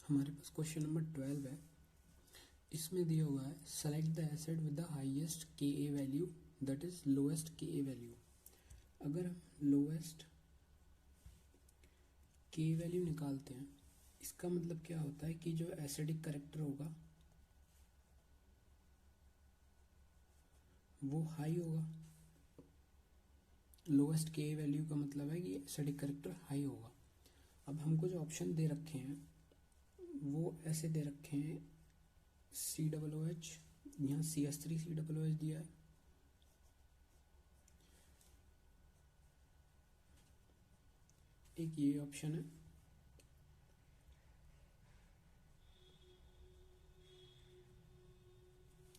हमारे पास question number 12 है। इसमें दिया हुआ है select the acid with the highest Ka value that is lowest Ka value. अगर हम लोएस्ट Ka वैल्यू निकालते हैं, इसका मतलब क्या होता है कि जो एसिडिक करेक्टर होगा वो हाई होगा। लोएस्ट Ka वैल्यू का मतलब है कि एसिडिक करेक्टर हाई होगा। अब हमको जो ऑप्शन दे रखे हैं वो ऐसे दे रखे हैं COOH, यहाँ CH3COOH दिया है, एक ये ऑप्शन है,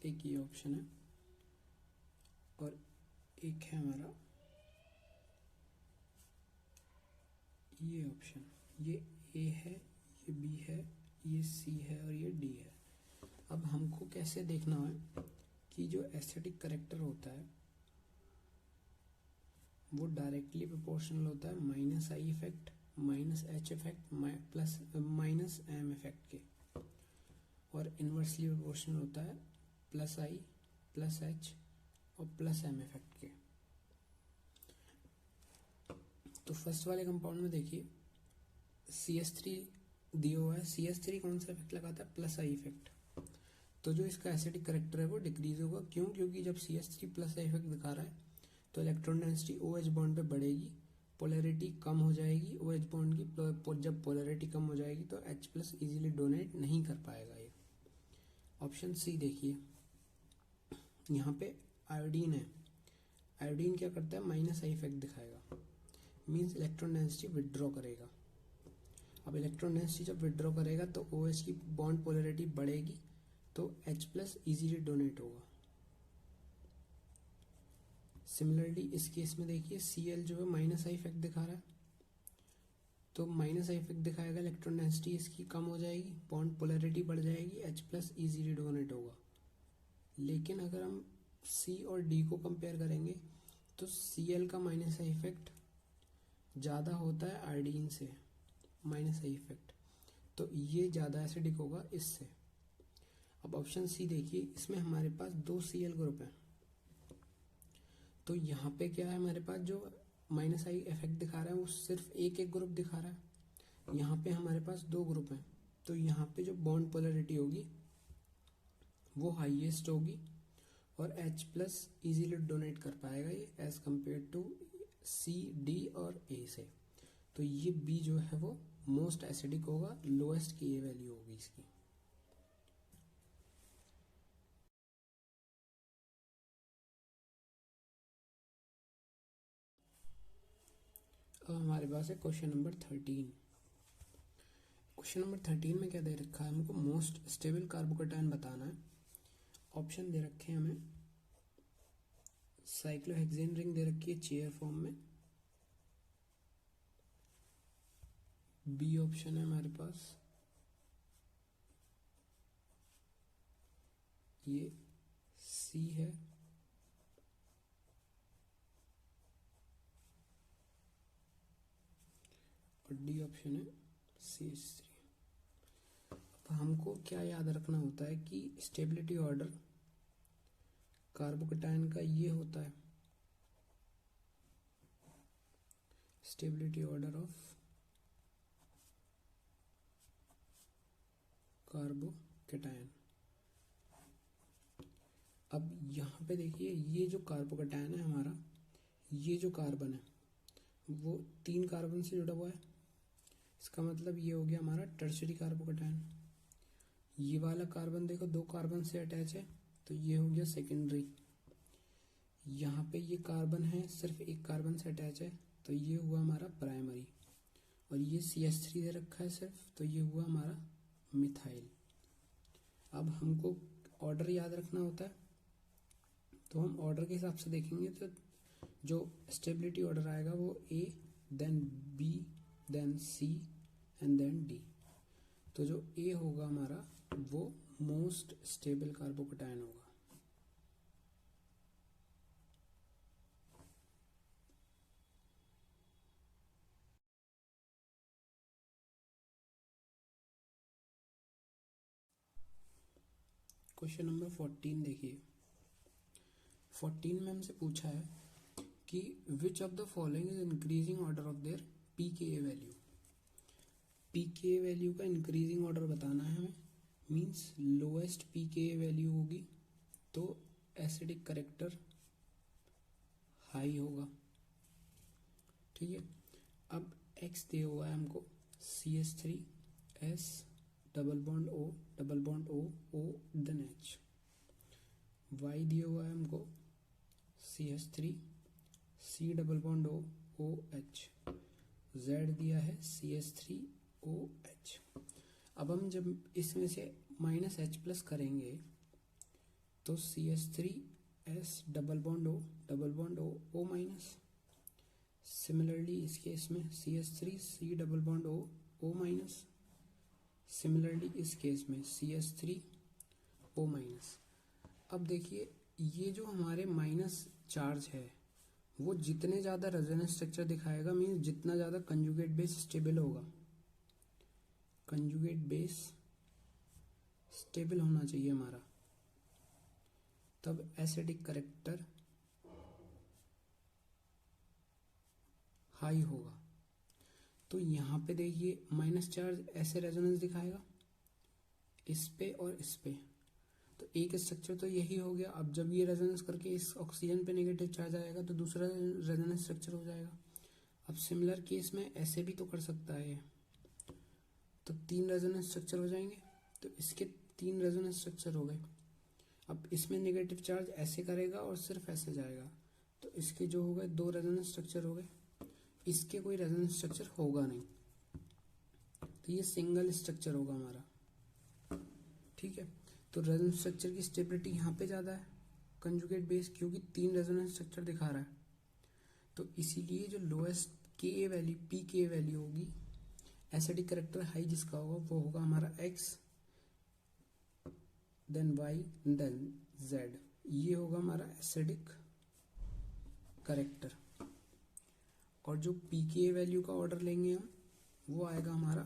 एक ये ऑप्शन है और एक है हमारा ये ऑप्शन। ये A है, ये B है, ये C है और ये D है। अब हमको कैसे देखना है कि जो एसिडिक करेक्टर होता है वो डायरेक्टली प्रोपोर्शनल होता है minus I effect minus H effect plus minus M effect के, और इन्वर्सली प्रोपोर्शनल होता है प्लस आई प्लस एच और प्लस एम इफेक्ट के। तो फर्स्ट वाले कंपाउंड में देखिए CH3 दिया हुआ है। CH3 कौन सा इफेक्ट लगाता है? Plus I effect. तो जो इसका एसिडिक करेक्टर है वो डिक्रीज होगा। क्यों? क्योंकि जब CH3 प्लस आई इफेक्ट दिखा रहा है तो इलेक्ट्रॉन डेंसिटी OH बॉन्ड पे बढ़ेगी, पोलैरिटी कम हो जाएगी OH बॉन्ड की। जब पोलैरिटी कम हो जाएगी तो H प्लस ईजिली डोनेट नहीं कर पाएगा ये। ऑप्शन सी देखिए, यहाँ पे आयोडीन है। आयोडीन क्या करता है? माइनस आई इफेक्ट दिखाएगा, मीन्स इलेक्ट्रॉन डेंसिटी विड्रॉ करेगा। अब इलेक्ट्रॉन डेंसिटी जब विड्रॉ करेगा तो OH की बॉन्ड पोलैरिटी बढ़ेगी तो H प्लस ईजिली डोनेट होगा। सिमिलरली इस केस में देखिए Cl जो है माइनस आई इफेक्ट दिखा रहा है, तो माइनस आई इफेक्ट दिखाएगा, इलेक्ट्रॉन डेंसिटी इसकी कम हो जाएगी, बॉन्ड पोलैरिटी बढ़ जाएगी, H प्लस ईजिली डोनेट होगा। लेकिन अगर हम C और D को कंपेयर करेंगे तो Cl का माइनस आई इफेक्ट ज़्यादा होता है आयोडीन से, माइनस आई इफेक्ट, तो ये ज़्यादा एसिडिक होगा इससे। अब ऑप्शन सी देखिए, इसमें हमारे पास 2 Cl ग्रुप हैं, तो यहाँ पे क्या है, हमारे पास जो माइनस आई इफेक्ट दिखा रहा है वो सिर्फ एक एक ग्रुप दिखा रहा है। यहाँ पे हमारे पास 2 ग्रुप हैं, तो यहाँ पे जो बॉन्ड पोलैरिटी होगी वो हाईएस्ट होगी और H प्लस ईजिली डोनेट कर पाएगा ये as compare to C, D और A से। तो ये B जो है वो मोस्ट एसिडिक होगा, लोएस्ट की ये वैल्यू होगी इसकी। अब हमारे पास है क्वेश्चन नंबर 13। क्वेश्चन नंबर 13 में क्या दे रखा है हमको? मोस्ट स्टेबल कार्बोकेटायन बताना है। ऑप्शन दे रखे हैं हमें, साइक्लोहेक्सेन रिंग दे रखी है चेयर फॉर्म में, बी ऑप्शन है हमारे पास ये, सी है और डी ऑप्शन है CH3। अब हमको क्या याद रखना होता है कि स्टेबिलिटी ऑर्डर कार्बोकेटायन का ये होता है, स्टेबिलिटी ऑर्डर ऑफ कार्बोकेटायन। अब यहाँ पे देखिए ये जो कार्बोकेटायन है हमारा, ये जो कार्बन है वो 3 कार्बन से जुड़ा हुआ है, इसका मतलब ये हो गया हमारा टर्शियरी कार्बोकेटायन। ये वाला कार्बन देखो 2 कार्बन से अटैच है तो ये हो गया सेकेंडरी। यहाँ पे ये कार्बन है सिर्फ 1 कार्बन से अटैच है तो ये हुआ हमारा प्राइमरी, और ये CH3 दे रखा है सिर्फ, तो ये हुआ हमारा मिथाइल। अब हमको ऑर्डर याद रखना होता है, तो हम ऑर्डर के हिसाब से देखेंगे तो जो स्टेबिलिटी ऑर्डर आएगा वो A, then B, then C and then D। तो जो A होगा हमारा वो मोस्ट स्टेबल कार्बोकेटायन होगा। क्वेश्चन नंबर 14 देखिए। 14 में हमसे पूछा है कि which of the following is increasing order of their pKa value. PKa value का इंक्रीजिंग ऑर्डर बताना है हमें, मीन्स लोएस्ट पीकेए वैल्यू होगी तो एसिडिक करेक्टर हाई होगा। ठीक है, अब एक्स दिया हुआ है हमको CH3S double bond O O then H। Y दिया हुआ है हमको CH3C double bond O OH। Z दिया है CH3OH। अब हम जब इसमें से -H प्लस करेंगे तो CH3S double bond O O minus. Similarly इस केस में CH3C double bond O O minus. Similarly इस केस में CH3O माइनस। अब देखिए ये जो हमारे माइनस चार्ज है वो जितने ज़्यादा रेजोनेंस स्ट्रक्चर दिखाएगा, मीन्स जितना ज़्यादा कंजुगेट बेस स्टेबल होगा, कंजुगेट बेस स्टेबल होना चाहिए हमारा, तब एसिडिक करेक्टर हाई होगा। तो यहाँ पे देखिए माइनस चार्ज ऐसे रेजोनेंस दिखाएगा इस पे और इस पे, तो एक स्ट्रक्चर तो यही हो गया। अब जब ये रेजोनेंस करके इस ऑक्सीजन पे नेगेटिव चार्ज आएगा तो दूसरा रेजोनेंस स्ट्रक्चर हो जाएगा। अब सिमिलर केस में ऐसे भी तो कर सकता है, तो 3 रेजोनेंस स्ट्रक्चर हो जाएंगे, तो इसके 3 रेजोनेंस स्ट्रक्चर हो गए। अब इसमें नेगेटिव चार्ज ऐसे करेगा और सिर्फ ऐसे जाएगा, तो इसके जो हो गए 2 रेजोनेंस स्ट्रक्चर हो गए, इसके कोई रेजोनेंस स्ट्रक्चर होगा नहीं, तो ये सिंगल स्ट्रक्चर होगा हमारा। ठीक है, तो रेजोनेंस स्ट्रक्चर की स्टेबिलिटी यहाँ पे ज़्यादा है कंजुगेट बेस, क्योंकि 3 रेजोनेंस स्ट्रक्चर दिखा रहा है, तो इसीलिए जो lowest K value P K value होगी एसिडिक करेक्टर हाई जिसका होगा वो होगा हमारा X then Y then Z। ये होगा हमारा एसिडिक करेक्टर। और जो पी के वैल्यू का ऑर्डर लेंगे हम वो आएगा हमारा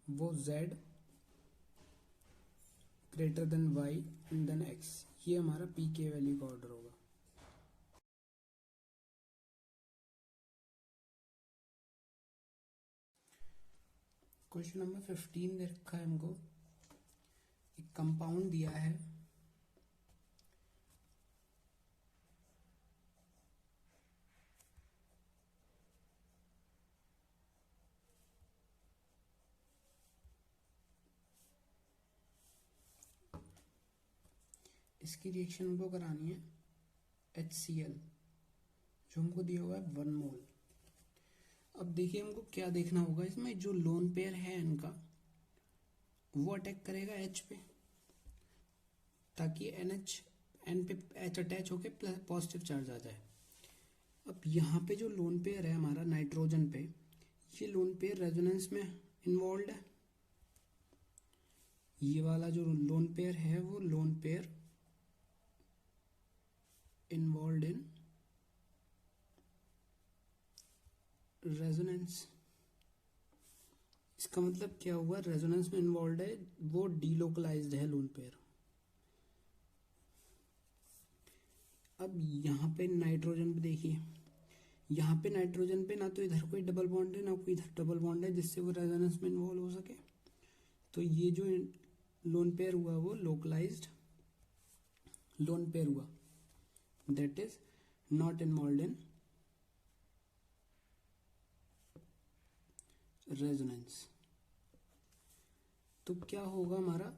वो Z greater than Y then X। ये हमारा पी के वैल्यू का ऑर्डर होगा। क्वेश्चन नंबर 15 दे रखा है हमको, एक कंपाउंड दिया है इसकी रिएक्शन हमको करानी है HCl जो हमको दिया हुआ है 1 मोल। अब देखिए हमको क्या देखना होगा, इसमें जो लोन पेयर है इनका वो अटैक करेगा H पे, ताकि N पे H अटैच होके प्लस पॉजिटिव चार्ज आ जाए। अब यहाँ पे जो लोन पेयर है हमारा नाइट्रोजन पे, ये लोन पेयर रेजोनेंस में इन्वॉल्व है। ये वाला जो लोन पेयर है वो lone pair involve in resonance. इसका मतलब क्या हुआ, रेजोनेंस में इन्वॉल्व है, वो डीलोकलाइज्ड है लोन पेयर। अब यहाँ पे नाइट्रोजन पे देखिए, यहाँ पे नाइट्रोजन पे ना तो इधर कोई डबल बॉन्ड है ना कोई इधर डबल बॉन्ड है जिससे वो रेजोनेंस में इन्वॉल्व हो सके, तो ये जो लोन पेयर हुआ वो लोकलाइज्ड लोन पेयर हुआ, that is not involve in resonance. तो क्या होगा हमारा,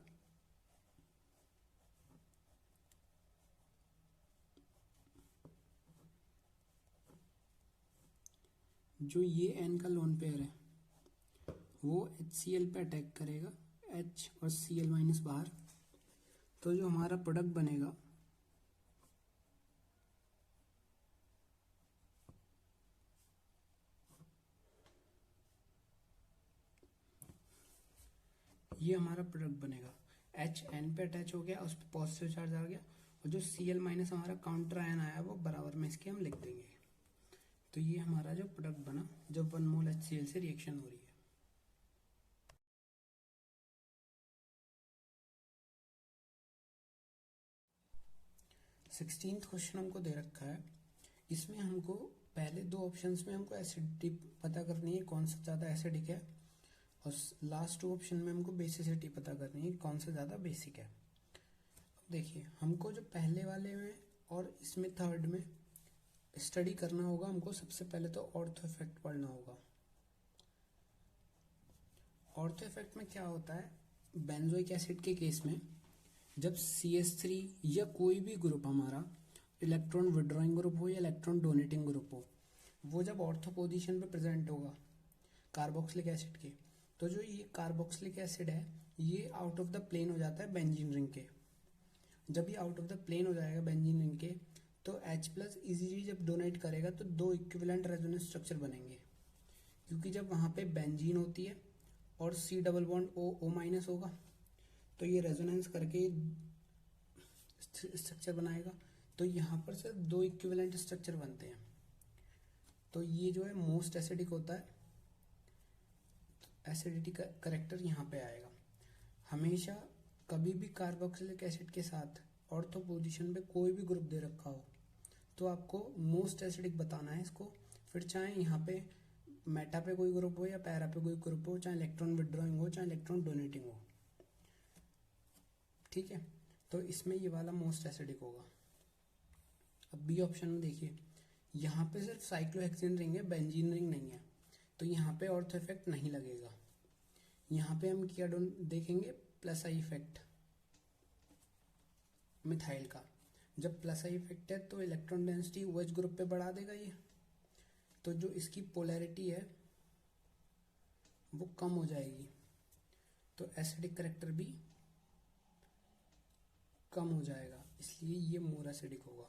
जो ये N का लोन पेयर है वो HCl पे अटैक करेगा, H और Cl माइनस बाहर, तो जो हमारा प्रोडक्ट बनेगा ये हमारा प्रोडक्ट बनेगा, H N पे अटैच हो गया, उस पर पॉजिटिव चार्ज आ गया, और जो Cl माइनस हमारा काउंटर आयन आया वो बराबर में इसके हम लिख देंगे। तो ये हमारा जो प्रोडक्ट बना जब 1 मोल HCl से रिएक्शन हो रही है। 16th क्वेश्चन हमको दे रखा है। इसमें हमको पहले दो ऑप्शंस में हमको एसिडिटी पता करनी है, कौन सा ज़्यादा एसिडिक है, और लास्ट टू ऑप्शन में हमको बेसिसिटी पता करनी है, कौन सा ज़्यादा बेसिक है। अब देखिए, हमको जो पहले वाले में और इसमें थर्ड में स्टडी करना होगा, हमको सबसे पहले तो ऑर्थो इफेक्ट पढ़ना होगा। ऑर्थो इफेक्ट में क्या होता है, बेंजोइक एसिड के केस में जब CH3 या कोई भी ग्रुप हमारा इलेक्ट्रॉन विड्रॉइंग ग्रुप हो या इलेक्ट्रॉन डोनेटिंग ग्रुप हो, वो जब ऑर्थो पोजीशन पे प्रेजेंट होगा कार्बोक्सिलिक एसिड के, तो जो ये कार्बोक्सिलिक एसिड है ये आउट ऑफ द प्लेन हो जाता है बेंजीन रिंग के। जब ये आउट ऑफ द प्लेन हो जाएगा बेंजीन रिंग के, तो H+ इजीली जब डोनेट करेगा तो दो इक्विवेलेंट रेजोनेंस स्ट्रक्चर बनेंगे, क्योंकि जब वहाँ पे बेंजीन होती है और C डबल बॉन्ड O- होगा, तो ये रेजोनेंस करके स्ट्रक्चर बनाएगा। तो यहाँ पर से दो इक्विवेलेंट स्ट्रक्चर बनते हैं, तो ये जो है मोस्ट एसिडिक होता है। एसिडिटी का करेक्टर यहाँ पे आएगा। हमेशा कभी भी कार्बोक्सिलिक एसिड के साथ ऑर्थो पोजीशन पे कोई भी ग्रुप दे रखा हो तो आपको मोस्ट एसिडिक बताना है इसको, फिर चाहे यहाँ पे मेटा पे कोई ग्रुप हो या पैरा पे कोई ग्रुप हो, चाहे इलेक्ट्रॉन विड्रॉइंग हो चाहे इलेक्ट्रॉन डोनेटिंग हो, ठीक है। तो इसमें ये वाला मोस्ट एसिडिक होगा। अब बी ऑप्शन में देखिए, यहाँ पे सिर्फ साइक्लोहेक्सेन रिंग है, बेंजीन रिंग नहीं है, तो यहाँ पे ऑर्थो इफेक्ट नहीं लगेगा। यहाँ पे हम क्या देखेंगे, प्लस आई इफेक्ट मिथाइल का। जब प्लस आई इफेक्ट है तो इलेक्ट्रॉन डेंसिटी OH ग्रुप पे बढ़ा देगा ये, तो जो इसकी पोलैरिटी है वो कम हो जाएगी, तो एसिडिक करेक्टर भी कम हो जाएगा, इसलिए ये मोर एसिडिक होगा।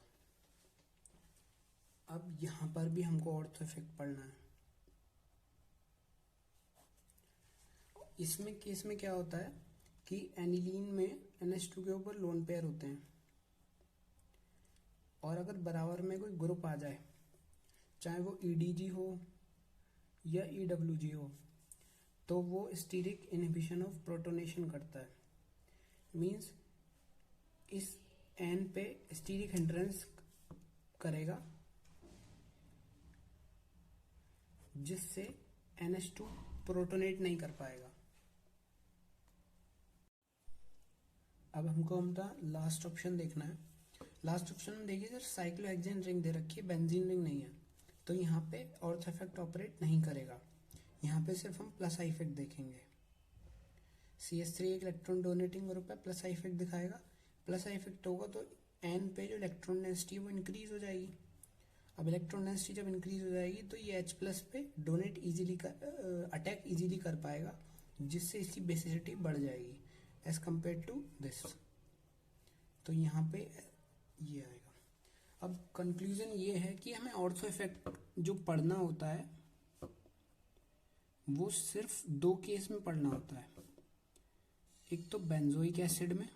अब यहाँ पर भी हमको ऑर्थो इफेक्ट पढ़ना है। इसमें केस में क्या होता है कि एनिलीन में NH2 के ऊपर लोन पेयर होते हैं, और अगर बराबर में कोई ग्रुप आ जाए, चाहे वो EDG हो या EWG हो, तो वो स्टीरिक इनहिबिशन ऑफ प्रोटोनेशन करता है। मींस इस N पे स्टीरिक हिंड्रेंस करेगा, जिससे NH2 प्रोटोनेट नहीं कर पाएगा। अब हमको हमारा लास्ट ऑप्शन देखना है। लास्ट ऑप्शन में देखिए सर, साइक्लोहेक्सेन रिंग दे रखी है, बेंजीन रिंग नहीं है, तो यहाँ पे ऑर्थो इफेक्ट ऑपरेट नहीं करेगा। यहाँ पे सिर्फ हम प्लस आई इफेक्ट देखेंगे। CH3 एक इलेक्ट्रॉन डोनेटिंग ग्रुप है, प्लस आई इफेक्ट दिखाएगा। प्लस आई इफेक्ट होगा तो N पे जो इलेक्ट्रॉन डेंसिटी है वो इंक्रीज हो जाएगी। अब इलेक्ट्रॉन डेंसिटी जब इंक्रीज हो जाएगी तो ये H+ पे डोनेट इजीली अटैक इजीली कर पाएगा, जिससे इसकी बेसिसिटी बढ़ जाएगी एज कम्पेयर टू दिस। तो यहाँ पे ये आएगा। अब कंक्लूजन ये है कि हमें ऑर्थो इफेक्ट जो पढ़ना होता है वो सिर्फ दो केस में पढ़ना होता है, एक तो बेंजोइक एसिड में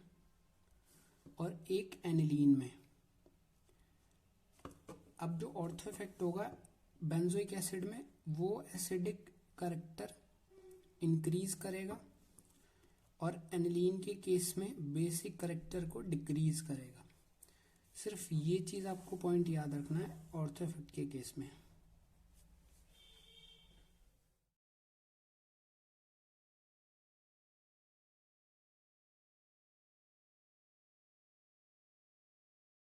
और एक एनिलीन में। अब जो ऑर्थो इफेक्ट होगा बेंजोइक एसिड में, वो एसिडिक करेक्टर इंक्रीज करेगा, और एनिलीन के केस में बेसिक करेक्टर को डिक्रीज करेगा। सिर्फ ये चीज़ आपको पॉइंट याद रखना है ऑर्थो इफेक्ट के केस में।